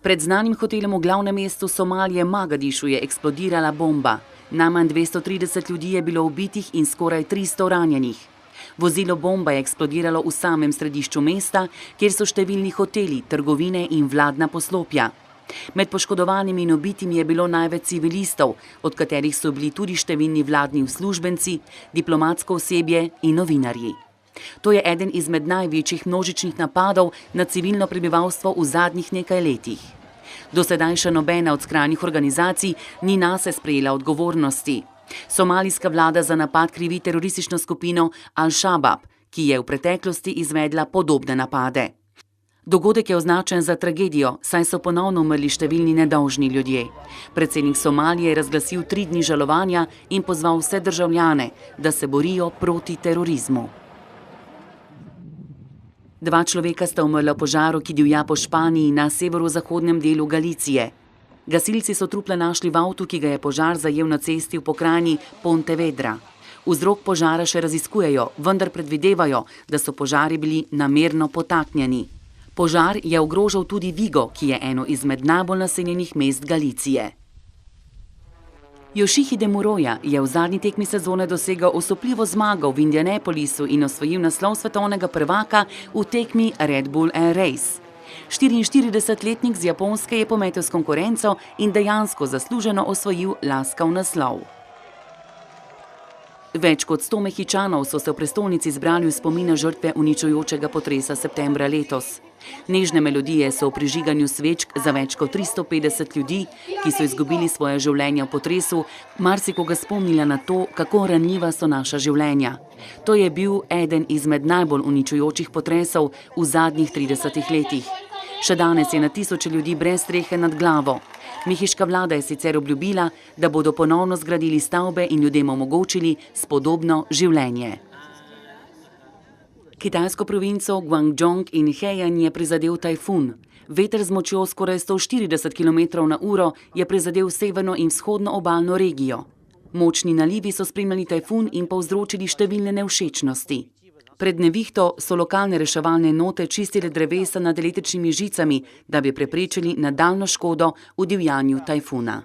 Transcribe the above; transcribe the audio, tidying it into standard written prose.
Pred znanim hotelom v glavnem mestu Somalije Mogadišu je eksplodirala bomba. Najmanj 230 ljudi je bilo ubitih in skoraj 300 ranjenih. Vozilo bomba je eksplodiralo v samem središču mesta, kjer so številni hoteli, trgovine in vladna poslopja. Med poškodovanimi in ubitimi je bilo največ civilistov, od katerih so bili tudi številni vladni uslužbenci, diplomatsko osebje in novinarji. To je eden izmed največjih množičnih napadov na civilno prebivalstvo v zadnjih nekaj letih. Do sedaj še nobena od skrajnih organizacij ni nase sprejela odgovornosti. Somalijska vlada za napad krivi teroristično skupino Al-Shabaab, ki je v preteklosti izvedla podobne napade. Dogodek je označen za tragedijo, saj so ponovno umrli številni nedolžni ljudje. Predsednik Somalije je razglasil 3 dni žalovanja in pozval vse državljane, da se borijo proti terorizmu. 2 človeka sta umrla v požaru, ki divja po Španiji na severozahodnem delu Galicije. Gasilci so trupla našli v avtu, ki ga je požar zajel na cesti v pokrajini Pontevedra. Vzrok požara še raziskujejo, vendar predvidevajo, da so požari bili namerno potaknjeni. Požar je ogrožal tudi Vigo, ki je eno izmed najbolj naseljenih mest Galicije. Yoshihide Muroja je v zadnji tekmi sezone dosegel osupljivo zmago v Indianapolisu in osvojil naslov svetovnega prvaka v tekmi Red Bull Air Race. 44-letnik z Japonske je pometel s konkurenco in dejansko zasluženo osvojil laskav naslov. Več kot 100 Mehičanov so se v prestolnici zbrali v spomin na žrtve uničujočega potresa septembra letos. Nežne melodije so v prižiganju svečk za več kot 350 ljudi, ki so izgubili svoje življenja v potresu, marsikoga spomnila na to, kako ranljiva so naša življenja. To je bil eden izmed najbolj uničujočih potresov v zadnjih 30 letih. Še danes je na tisoče ljudi brez strehe nad glavo. Mehiška vlada je sicer obljubila, da bodo ponovno zgradili stavbe in ljudem omogočili spodobno življenje. Kitajsko provinco Guangdong in Heian je prizadel tajfun. Veter z močjo skoraj 140 km/h je prizadel severno in vzhodno obalno regijo. Močni nalivi so spremljali tajfun in povzročili številne nevšečnosti. Pred nevihto so lokalne reševalne enote čistile drevesa nad električnimi žicami, da bi preprečili nadaljnjo škodo v divjanju tajfuna.